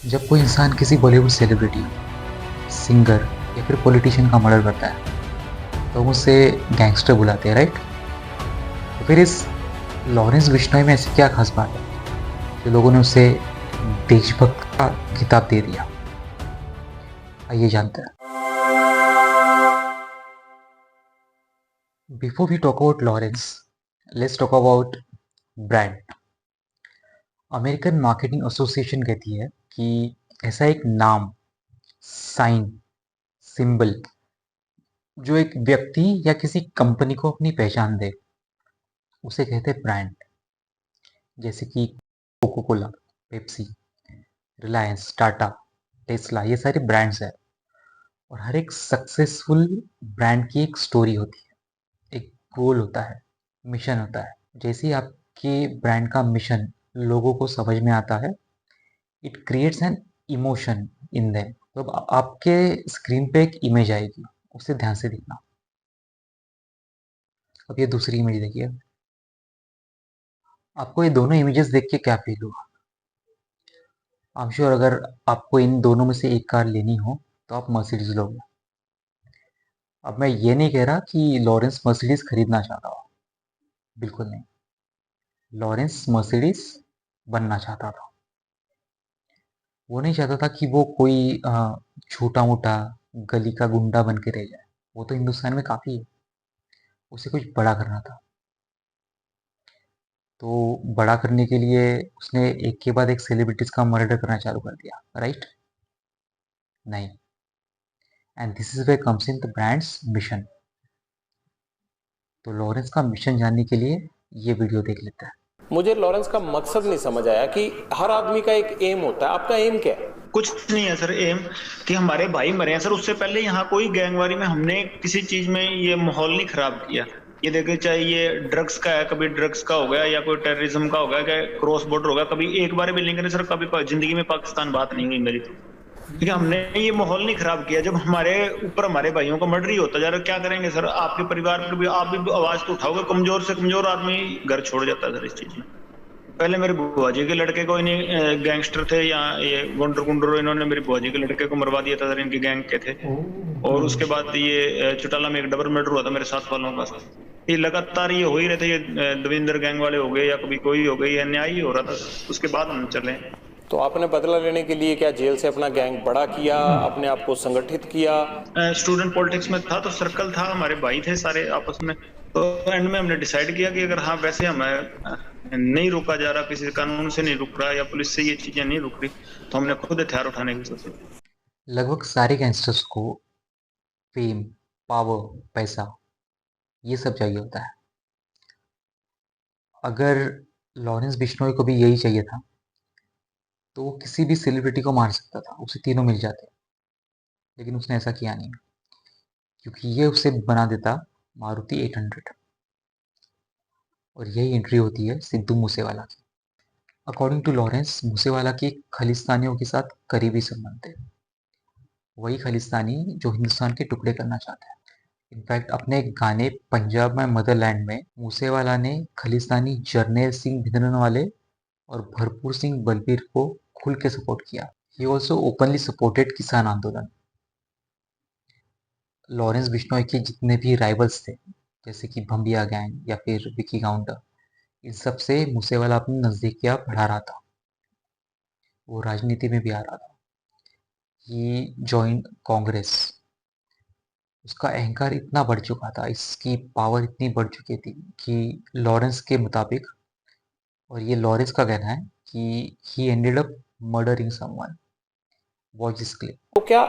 जब कोई इंसान किसी बॉलीवुड सेलिब्रिटी, सिंगर या फिर पॉलिटिशियन का मर्डर करता है तो हम उसे गैंगस्टर बुलाते हैं, राइट? तो फिर इस लॉरेंस बिश्नोई में ऐसी क्या खास बात है कि लोगों ने उसे देशभक्त का खिताब दे दिया? आइए जानते हैं। Before we talk about Lawrence, let's talk about brand. American marketing association कहती है कि ऐसा एक नाम, साइन, सिंबल जो एक व्यक्ति या किसी कंपनी को अपनी पहचान दे, उसे कहते हैं ब्रांड। जैसे कि Coca, Pepsi, Reliance, Tata, Tesla, ये सारे ब्रांड्स हैं। और हर एक सक्सेसफुल ब्रांड की एक स्टोरी होती है, एक गोल होता है, मिशन होता है। जैसे ही आपके ब्रांड का मिशन लोगों को समझ में आता है, it creates an emotion in them. तो अब आपके स्क्रीन पे एक इमेज आएगी, उसे ध्यान से देखना। अब ये दूसरी इमेज देखिए। आपको ये दोनों इमेजेस देख के क्या फील हुआ? आई एम श्योर अगर आपको इन दोनों में से एक कार लेनी हो तो आप मर्सिडीज लोगे। अब मैं ये नहीं कह रहा कि लॉरेंस मर्सिडीज खरीदना चाहता हो, बिल्कुल नहीं। लॉरेंस मर्सिडीज बनना चाहता था। वो नहीं चाहता था कि वो कोई छोटा मोटा गली का गुंडा बन के रह जाए। वो तो हिंदुस्तान में काफ़ी है। उसे कुछ बड़ा करना था। तो बड़ा करने के लिए उसने एक के बाद एक सेलिब्रिटीज का मर्डर करना चालू कर दिया, राइट? नहीं। And this is where comes in the brand's mission. तो लॉरेंस का मिशन जानने के लिए ये वीडियो देख लेते हैं। मुझे लॉरेंस का मकसद नहीं समझ आया कि हर आदमी का एक एम होता है। आपका एम क्या है? कुछ नहीं है सर, एम कि हमारे भाई मरे हैं सर। उससे पहले यहाँ कोई गैंगवारी में हमने किसी चीज में ये माहौल नहीं खराब किया। ये देखे, चाहे ये ड्रग्स का है, कभी ड्रग्स का हो गया या कोई टेररिज्म का हो गया, क्या क्रॉस बॉर्डर हो गया, कभी एक बार भी नहीं करे सर। कभी जिंदगी में पाकिस्तान बात नहीं हुई मेरी तो। ठीक है, हमने ये माहौल नहीं खराब किया। जब हमारे ऊपर हमारे भाइयों का मर्डर ही होता जा रहा, क्या करेंगे सर? आपके परिवार पर भी आप भी आवाज तो उठाओगे। कमजोर से कमजोर आदमी घर छोड़ जाता है सर इस चीज में। पहले मेरे बुआ जी के लड़के को इन्हीं गैंगस्टर थे, या ये गुंडर गुंडर, इन्होंने मेरी बुआ जी के लड़के को मरवा दिया था सर, इनके गैंग के थे। और उसके बाद ये चौटाला में एक डबल मर्डर हुआ था मेरे साथ वालों का। ये लगातार ये हो ही रहे थे। ये दविंदर गैंग वाले हो गए या कभी कोई हो गई, अन्याय ही हो रहा था। उसके बाद हम चले। तो आपने बदला लेने के लिए क्या जेल से अपना गैंग बड़ा किया, अपने आप को संगठित किया? स्टूडेंट पॉलिटिक्स में था तो सर्कल था, हमारे भाई थे सारे आपस में। तो एंड में हमने डिसाइड किया कि अगर हाँ वैसे हमें नहीं रोका जा रहा, किसी कानून से नहीं रुक रहा या पुलिस से ये चीजें नहीं रुक रही, तो हमने खुद हथियार उठाने की सोची। लगभग सारे गैंगस्टर्स को फेम, पावर, पैसा, ये सब चाहिए होता है। अगर लॉरेंस बिश्नोई को भी यही चाहिए था तो वो किसी भी सेलिब्रिटी को मार सकता था, उसे तीनों मिल जाते। लेकिन उसने ऐसा किया नहीं, क्योंकि ये उसे बना देता मारुति 800। और यही एंट्री होती है सिद्धू मूसेवाला की। अकॉर्डिंग टू लॉरेंस, मूसेवाला के खालिस्तानियों के साथ करीबी संबंध थे। वही खालिस्तानी जो हिंदुस्तान के टुकड़े करना चाहते हैं। इनफैक्ट अपने गाने पंजाब में मदरलैंड में मूसेवाला ने खालिस्तानी जर्नैल सिंह भिंद्रनवाले और भरपूर सिंह बलबीर को खुल के सपोर्ट किया। ही ऑल्सो ओपनली सपोर्टेड किसान आंदोलन। लॉरेंस बिश्नोई के जितने भी राइवल्स थे, जैसे कि भंबिया गैंग या फिर विकी काउंटर, इन सब से मूसेवाला अपनी नज़दीकियां बढ़ा रहा था। वो राजनीति में भी आ रहा था। ही जॉइंड कांग्रेस। उसका अहंकार इतना बढ़ चुका था, इसकी पावर इतनी बढ़ चुकी थी कि लॉरेंस के मुताबिक, और ये लॉरेंस का कहना है, कि he ended up murdering someone. Watch this clip. तो क्या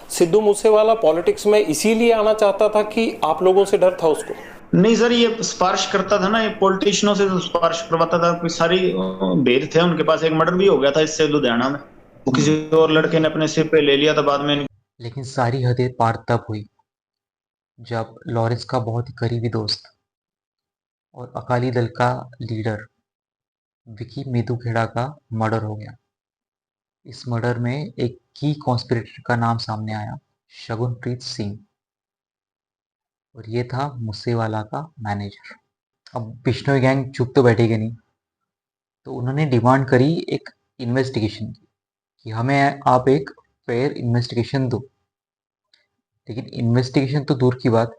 सिद्धू मूसेवाला पॉलिटिक्स में इसीलिए आना चाहता था कि आप लोगों से डर था उसको? नहीं सर, ये सिफारिश करता था ना, ये पॉलिटिशियनों से तो सिफारिश करवाता था। कोई सारी भेद थे उनके पास। एक मर्डर भी हो गया था इससे लुधियाना में, वो किसी और लड़के ने अपने सिर पे ले लिया था बाद में। लेकिन सारी हदें पार तब हुई जब लॉरेंस का बहुत ही करीबी दोस्त और अकाली दल का लीडर विकी मेदुखेड़ा का मर्डर हो गया। इस मर्डर में एक की कॉन्स्पिरेटर का नाम सामने आया, शगुनप्रीत सिंह। और ये था मूसेवाला का मैनेजर। अब बिश्नोई गैंग चुप तो बैठेगी नहीं, तो उन्होंने डिमांड करी एक इन्वेस्टिगेशन की। कि हमें आप एक फेयर इन्वेस्टिगेशन दो। लेकिन इन्वेस्टिगेशन तो दूर की बात,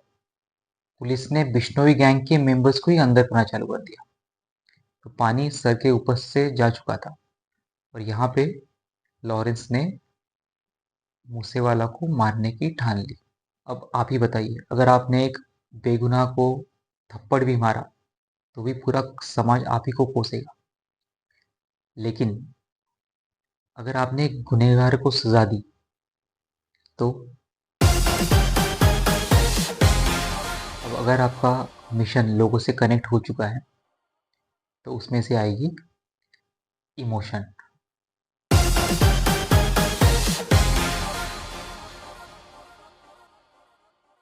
पुलिस ने बिश्नोई गैंग के मेंबर्स को ही अंदर करना चालू कर दिया। तो पानी सर के ऊपर से जा चुका था और यहाँ पे लॉरेंस ने मूसेवाला को मारने की ठान ली। अब आप ही बताइए, अगर आपने एक बेगुनाह को थप्पड़ भी मारा तो भी पूरा समाज आप ही को कोसेगा। लेकिन अगर आपने एक गुनहगार को सजा दी तो अब अगर आपका मिशन लोगों से कनेक्ट हो चुका है तो उसमें से आएगी इमोशन।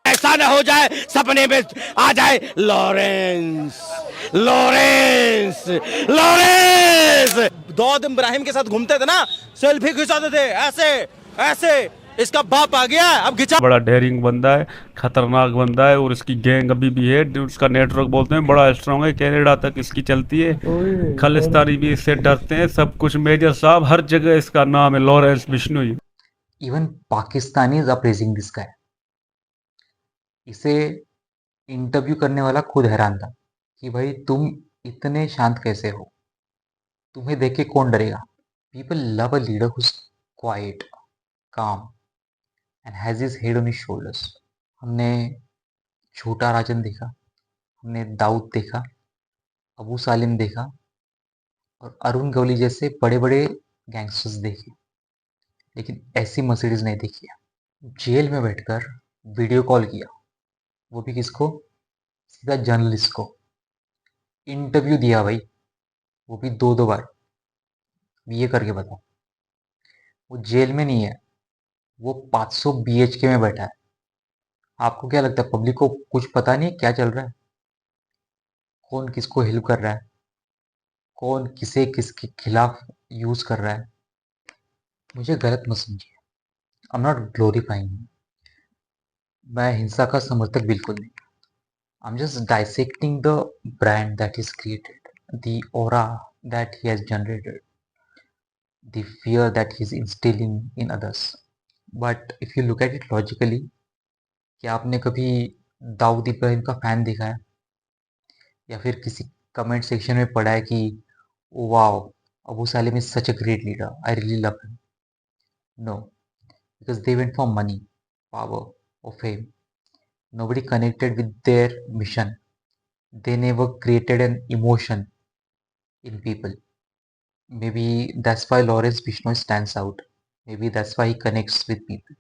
ऐसा ना हो जाए सपने में आ जाए Lawrence, Lawrence, Lawrence. Dawood Ibrahim के साथ घूमते थे ना, सेल्फी खिंचाते थे ऐसे ऐसे। इसका बाप आ गया, अब खिंचा। बड़ा डेयरिंग बंदा है, खतरनाक बंदा है और इसकी गैंग अभी भी है। उसका नेटवर्क बोलते हैं बड़ा स्ट्रांग है, कनाडा तक इसकी चलती है। खालिस्तानी भी इससे डरते हैं, सब कुछ। मेजर साहब हर जगह इसका नाम है Lawrence Bishnoi. Even Pakistani is appraising this guy. इसे इंटरव्यू करने वाला खुद हैरान था कि भाई तुम इतने शांत कैसे हो, तुम्हें देख के कौन डरेगा। People love a leader who is quiet, calm and has his head on his shoulders. हमने छोटा राजन देखा, हमने दाऊद देखा, अबू सालिम देखा और अरुण गवली जैसे बड़े बड़े गैंगस्टर्स देखे, लेकिन ऐसी मर्सिडीज नहीं देखी है। जेल में बैठकर वीडियो कॉल किया, वो भी किसको? सीधा जर्नलिस्ट को। इंटरव्यू दिया भाई, वो भी दो दो बार। ये करके बताओ, वो जेल में नहीं है, वो 500 BHK में बैठा है। आपको क्या लगता है पब्लिक को कुछ पता नहीं है क्या चल रहा है? कौन किसको हेल्प कर रहा है, कौन किसे किसके खिलाफ यूज कर रहा है? मुझे गलत मत समझिए, आई एम नॉट ग्लोरीफाइंग। मैं हिंसा का समर्थक बिल्कुल नहीं। I am just dissecting the brand that is created, the aura that he has generated, the fear that he's instilling in others. But if you look at it logically, क्या आपने कभी दाऊद इब्राहिम का फैन देखा है या फिर किसी कमेंट सेक्शन में पढ़ा है कि wow, Abu Salem is such a great leader, I really love him? No, because they went for money, power or fame. Nobody connected with their mission. They never created an emotion in people. Maybe that's why Lawrence Bishnoi stands out. Maybe that's why he connects with people.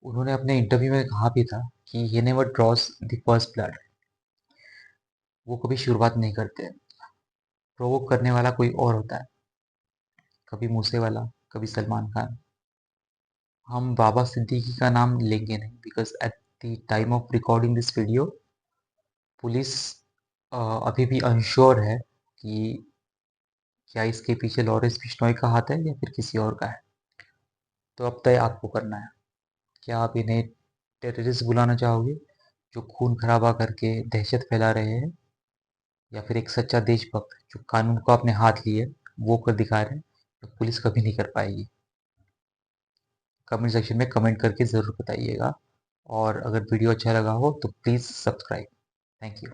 उन्होंने अपने interview में कहा भी था कि he never draws the first blood. वो कभी शुरुआत नहीं करते, प्रोवोक करने वाला कोई और होता है, कभी मूसेवाला, कभी सलमान खान। हम बाबा सिद्दीकी का नाम लेंगे नहीं, because at the time of recording this video police अभी भी अनश्योर है कि क्या इसके पीछे लॉरेंस बिश्नोई का हाथ है या फिर किसी और का है। तो अब तय आपको करना है, क्या आप इन्हें टेररिस्ट बुलाना चाहोगे जो खून खराबा करके दहशत फैला रहे हैं, या फिर एक सच्चा देशभक्त जो कानून को अपने हाथ लिए वो कर दिखा रहे हैं, तो पुलिस कभी नहीं कर पाएगी। कमेंट सेक्शन में कमेंट करके ज़रूर बताइएगा और अगर वीडियो अच्छा लगा हो तो प्लीज़ सब्सक्राइब। Thank you.